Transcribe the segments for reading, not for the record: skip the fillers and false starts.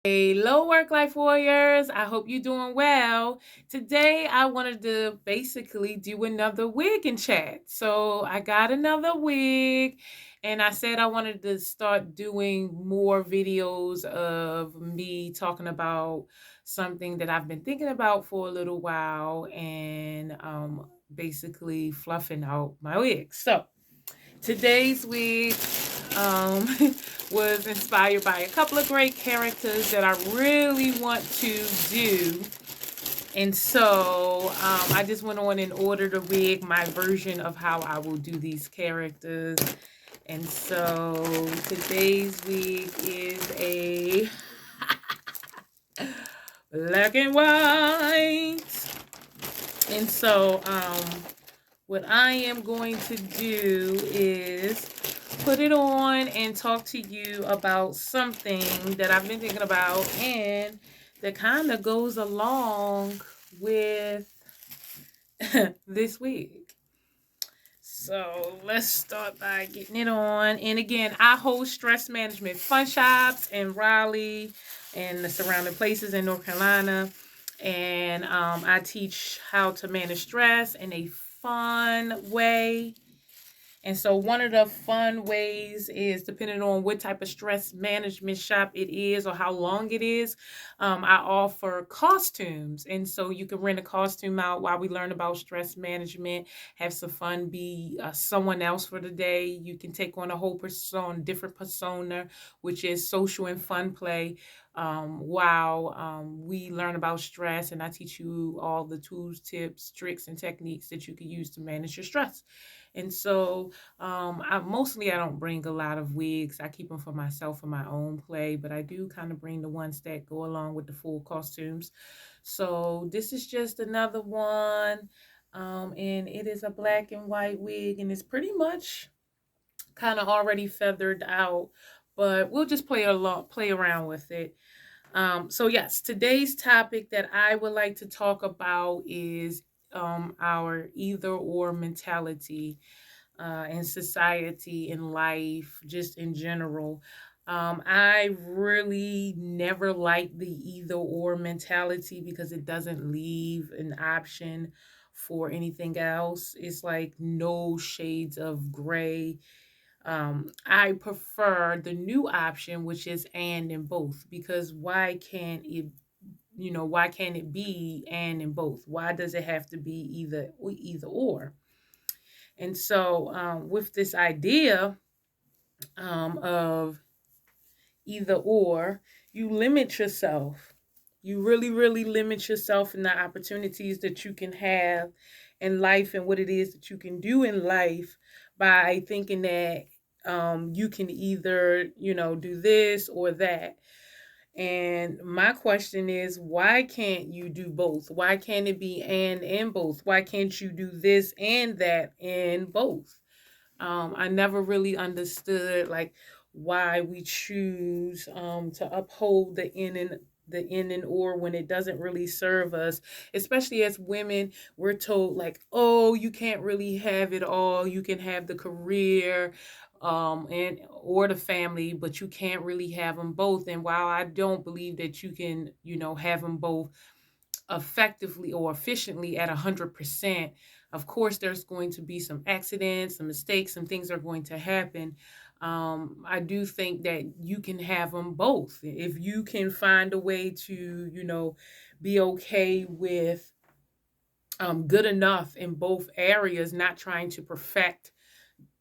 Hello, work life warriors. I hope you're doing well. Today, I wanted to basically do another wig and chat. So, I got another wig, and I said I wanted to start doing more videos of me talking about something that I've been thinking about for a little while and basically fluffing out my wig. So, today's wig um, was inspired by a couple of great characters that I really want to do. And so I just went on and ordered a wig, my version of how I will do these characters. And so today's wig is a black and white. And so what I am going to do is put it on and talk to you about something that I've been thinking about and that kind of goes along with this week. So let's start by getting it on. And again, I host stress management fun shops in Raleigh and the surrounding places in North Carolina. And I teach how to manage stress in a fun way. And so one of the fun ways is depending on what type of stress management shop it is or how long it is, I offer costumes. And so you can rent a costume out while we learn about stress management, have some fun, be someone else for the day. You can take on a whole persona, different persona, which is social and fun play. While we learn about stress, and I teach you all the tools, tips, tricks, and techniques that you can use to manage your stress. And so I don't bring a lot of wigs. I keep them for myself for my own play, but I do kind of bring the ones that go along with the full costumes. So this is just another one. And it is a black and white wig, and it's pretty much kind of already feathered out, but we'll just play around with it. So yes, today's topic that I would like to talk about is our either or mentality in society, in life, just in general. I really never liked the either or mentality because it doesn't leave an option for anything else. It's like no shades of gray. I prefer the new option, which is and in both, because why can't it be and in both? Why does it have to be either or? And so, with this idea of either or, you limit yourself. You really, really limit yourself in the opportunities that you can have in life and what it is that you can do in life by thinking that you can either, do this or that. And my question is, why can't you do both? Why can't it be and in both? Why can't you do this and that in both? I never really understood like why we choose to uphold the in and or when it doesn't really serve us, especially as women. We're told like, oh, you can't really have it all. You can have the career and or the family, but you can't really have them both. And while I don't believe that you can, have them both effectively or efficiently at 100%. Of course, there's going to be some accidents, some mistakes, some things are going to happen. I do think that you can have them both. If you can find a way to, be okay with good enough in both areas, not trying to perfect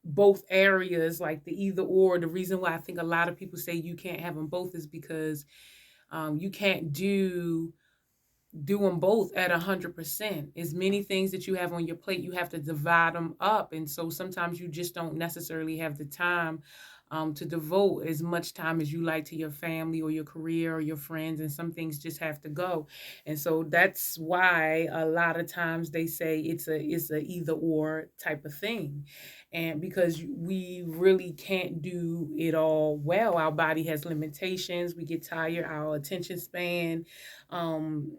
both areas like the either or. The reason why I think a lot of people say you can't have them both is because you can't do them both at 100%. As many things that you have on your plate, you have to divide them up. And so sometimes you just don't necessarily have the time to devote as much time as you like to your family or your career or your friends. And some things just have to go. And so that's why a lot of times they say it's a either or type of thing. And because we really can't do it all well, our body has limitations. We get tired, our attention span um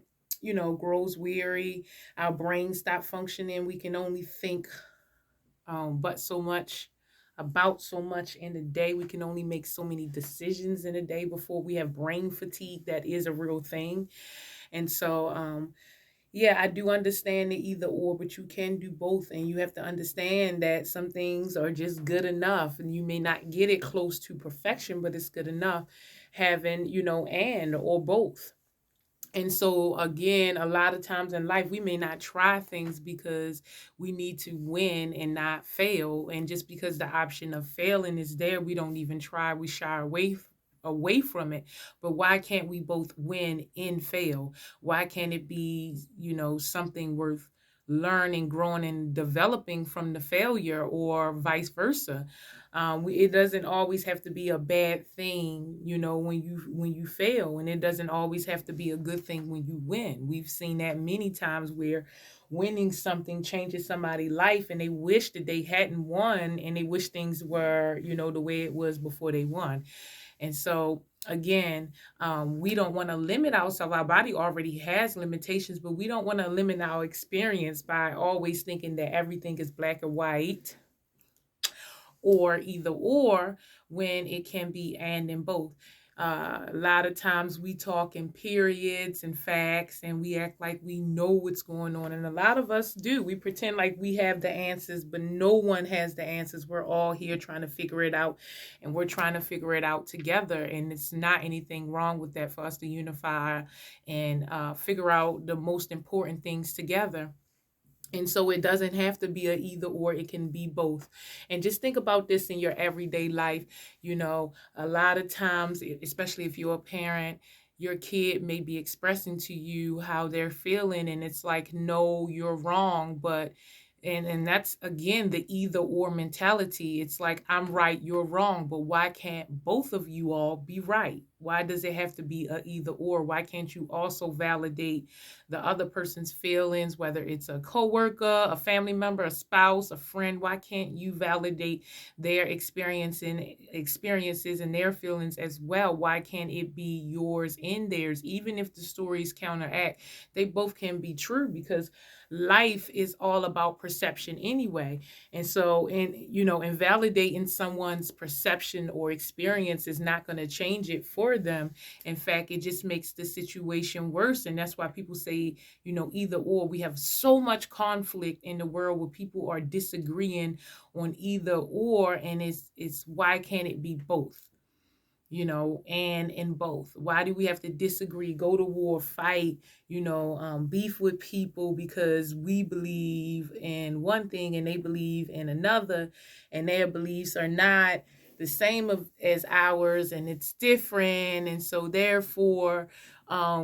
grows weary, our brains stop functioning. We can only think but so much about so much in a day. We can only make so many decisions in a day before we have brain fatigue. That is a real thing. And so, yeah, I do understand the either or, but you can do both. And you have to understand that some things are just good enough. And you may not get it close to perfection, but it's good enough having, and or both. And so, again, a lot of times in life, we may not try things because we need to win and not fail. And just because the option of failing is there, we don't even try. We shy away from it. But why can't we both win and fail? Why can't it be, something worth learning, growing, and developing from the failure, or vice versa? It doesn't always have to be a bad thing, when you fail, and it doesn't always have to be a good thing when you win. We've seen that many times where winning something changes somebody's life, and they wish that they hadn't won, and they wish things were, the way it was before they won. And so, again, we don't want to limit ourselves. Our body already has limitations, but we don't want to limit our experience by always thinking that everything is black and white or either or, when it can be and in both. A lot of times we talk in periods and facts, and we act like we know what's going on. And a lot of us do. We pretend like we have the answers, but no one has the answers. We're all here trying to figure it out, and we're trying to figure it out together. And it's not anything wrong with that, for us to unify and figure out the most important things together. And so it doesn't have to be a either or, it can be both. And just think about this in your everyday life. A lot of times, especially if you're a parent, your kid may be expressing to you how they're feeling, and it's like, no, you're wrong. But and that's again the either or mentality. It's like, I'm right, you're wrong, but why can't both of you all be right? Why does it have to be a either or? Why can't you also validate the other person's feelings, whether it's a coworker, a family member, a spouse, a friend? Why can't you validate their experiences and their feelings as well? Why can't it be yours and theirs? Even if the stories counteract, they both can be true, because life is all about perception anyway. And so, invalidating someone's perception or experience is not going to change it for them. In fact, it just makes the situation worse. And that's why people say, either or. We have so much conflict in the world where people are disagreeing on either or, and it's why can't it be both? And in both. Why do we have to disagree, go to war, fight, beef with people because we believe in one thing and they believe in another, and their beliefs are not the same as ours, and it's different, and so therefore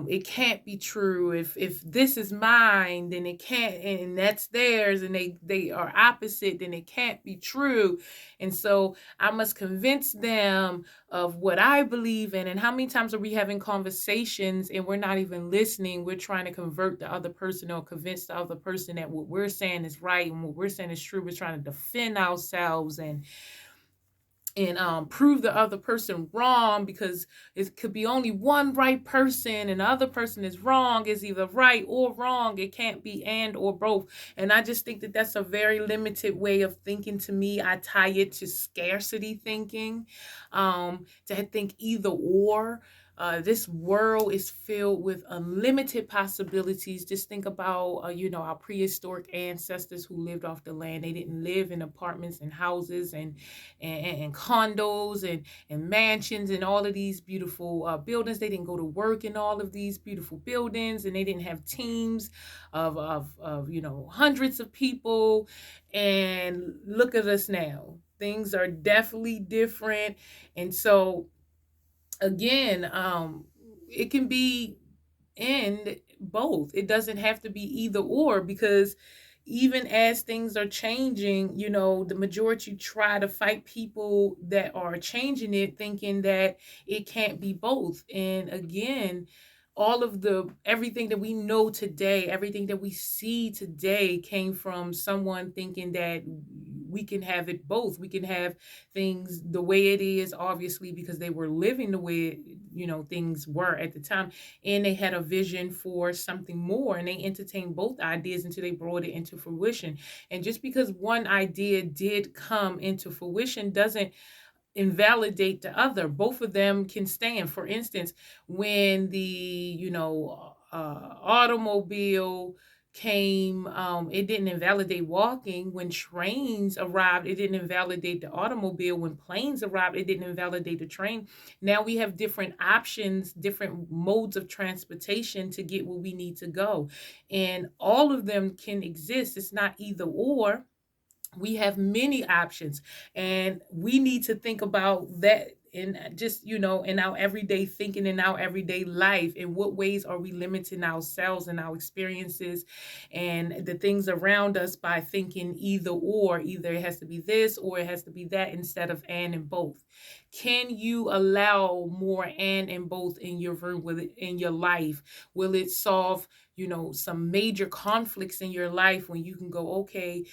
it can't be true. If this is mine, then it can't, and that's theirs, and they are opposite, then it can't be true. And so I must convince them of what I believe in. And how many times are we having conversations and we're not even listening? We're trying to convert the other person or convince the other person that what we're saying is right and what we're saying is true. We're trying to defend ourselves and prove the other person wrong, because it could be only one right person and the other person is wrong. Is either right or wrong. It can't be and or both. And I just think that that's a very limited way of thinking. To me, I tie it to scarcity thinking, to think either or. This world is filled with unlimited possibilities. Just think about, our prehistoric ancestors who lived off the land. They didn't live in apartments and houses and condos and mansions and all of these beautiful buildings. They didn't go to work in all of these beautiful buildings, and they didn't have teams of hundreds of people. And look at us now. Things are definitely different. And so, again, it can be and both. It doesn't have to be either or, because even as things are changing, the majority try to fight people that are changing it, thinking that it can't be both. And again, everything that we know today, everything that we see today came from someone thinking that we can have it both. We can have things the way it is, obviously, because they were living the way, things were at the time, and they had a vision for something more, and they entertained both ideas until they brought it into fruition. And just because one idea did come into fruition doesn't invalidate the other. Both of them can stand. For instance, when the automobile came, it didn't invalidate walking. When trains arrived, it didn't invalidate the automobile. When planes arrived, it didn't invalidate the train. Now we have different options, different modes of transportation to get where we need to go, and all of them can exist. It's not either or. We have many options, and we need to think about that in just in our everyday thinking, in our everyday life. In what ways are we limiting ourselves and our experiences and the things around us by thinking either or, either it has to be this or it has to be that, instead of and both? Can you allow more and both in your room, with it in your life? Will it solve some major conflicts in your life, when you can go, okay,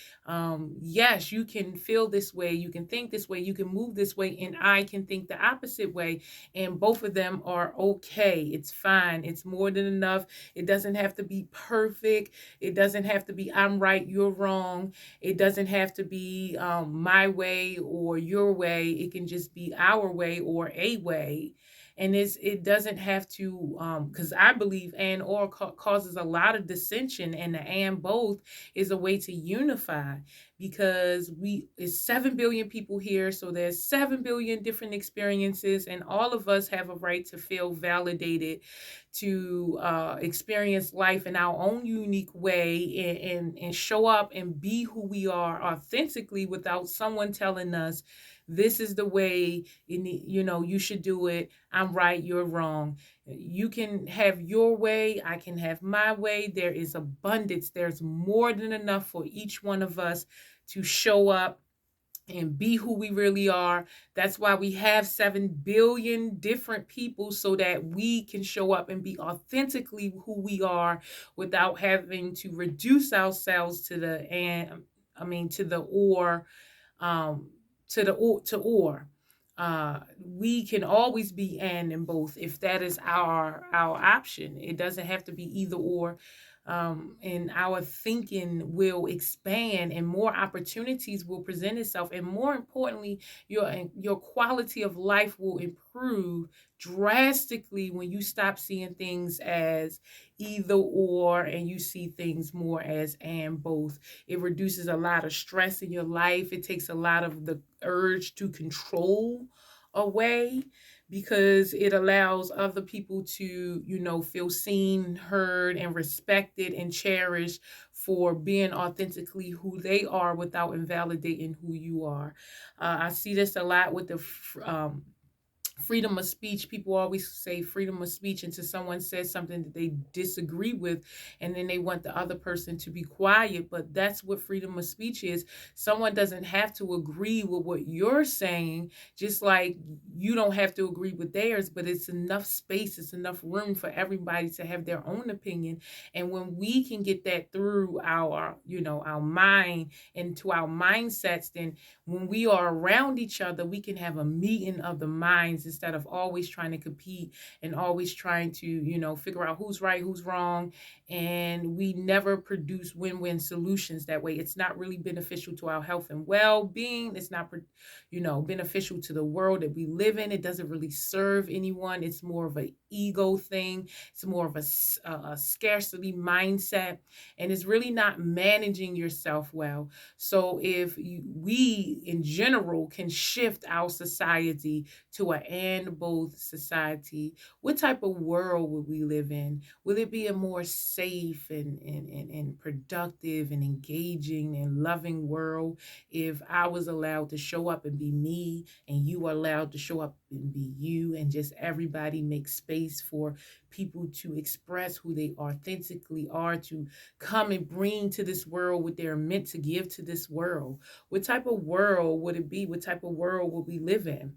yes, you can feel this way, you can think this way, you can move this way, and I can think the opposite way, and both of them are okay. It's fine. It's more than enough. It doesn't have to be perfect. It doesn't have to be I'm right, you're wrong. It doesn't have to be my way or your way. It can just be our way or a way. And it doesn't have to, because I believe and or causes a lot of dissension, and the and both is a way to unify, because we is 7 billion people here, so there's 7 billion different experiences, and all of us have a right to feel validated, to experience life in our own unique way, and show up and be who we are authentically, without someone telling us this is the way you should do it. I'm right, you're wrong. You can have your way, I can have my way. There is abundance. There's more than enough for each one of us to show up and be who we really are. That's why we have 7 billion different people, so that we can show up and be authentically who we are, without having to reduce ourselves to the and I mean to the or um to or we can always be and in both, if that is our option. It doesn't have to be either or. And our thinking will expand, and more opportunities will present itself, and more importantly, your quality of life will improve drastically when you stop seeing things as either or, and you see things more as and both. It reduces a lot of stress in your life. It takes a lot of the urge to control away, because it allows other people to, feel seen, heard, and respected and cherished for being authentically who they are, without invalidating who you are. I see this a lot with the freedom of speech. People always say freedom of speech until someone says something that they disagree with, and then they want the other person to be quiet. But that's what freedom of speech is. Someone doesn't have to agree with what you're saying, just like you don't have to agree with theirs, but it's enough space, it's enough room for everybody to have their own opinion. And when we can get that through our mind, into our mindsets, then when we are around each other, we can have a meeting of the minds, instead of always trying to compete and always trying to, figure out who's right, who's wrong. And we never produce win-win solutions that way. It's not really beneficial to our health and well-being. It's not, beneficial to the world that we live in. It doesn't really serve anyone. It's more of an ego thing. It's more of a scarcity mindset. And it's really not managing yourself well. So if we in general can shift our society to an and both society, what type of world would we live in? Will it be a more safe and productive and engaging and loving world if I was allowed to show up and be me, and you are allowed to show up and be you, and just everybody make space for people to express who they authentically are, to come and bring to this world what they're meant to give to this world? What type of world would it be? What type of world would we live in?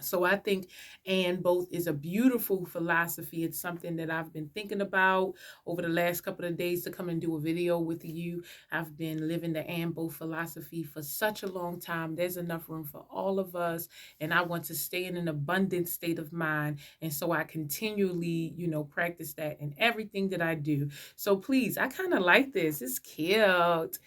So I think and both is a beautiful philosophy. It's something that I've been thinking about over the last couple of days to come and do a video with you. I've been living the and both philosophy for such a long time. There's enough room for all of us, and I want to stay in an abundant state of mind. And so I continually, practice that in everything that I do. So please, I kind of like this. It's cute.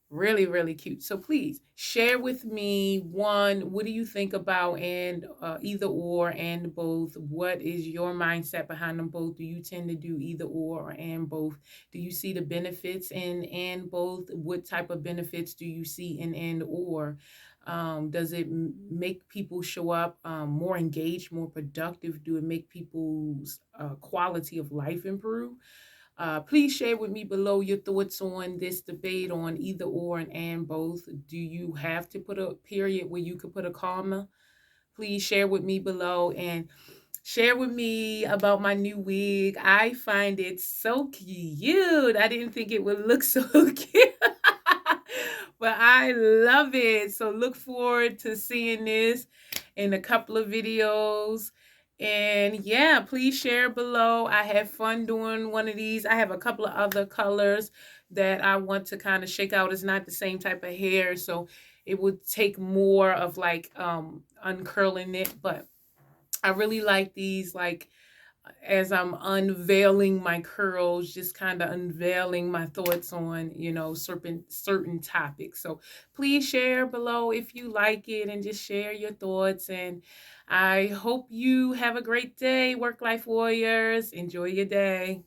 Really, really cute. So please share with me, one, what do you think about and either or and both? What is your mindset behind them both? Do you tend to do either or and both? Do you see the benefits in and both? What type of benefits do you see in and or? Does it make people show up more engaged, more productive? Do it make people's quality of life improve? Please share with me below your thoughts on this debate on either or and both. Do you have to put a period where you could put a comma? Please share with me below and share with me about my new wig. I find it so cute. I didn't think it would look so cute. But I love it. So look forward to seeing this in a couple of videos. And yeah, please share below. I had fun doing one of these. I have a couple of other colors that I want to kind of shake out. It's not the same type of hair, so it would take more of like uncurling it, but I really like these, like as I'm unveiling my curls, just kind of unveiling my thoughts on, certain topics. So please share below if you like it and just share your thoughts. And I hope you have a great day, work life warriors. Enjoy your day.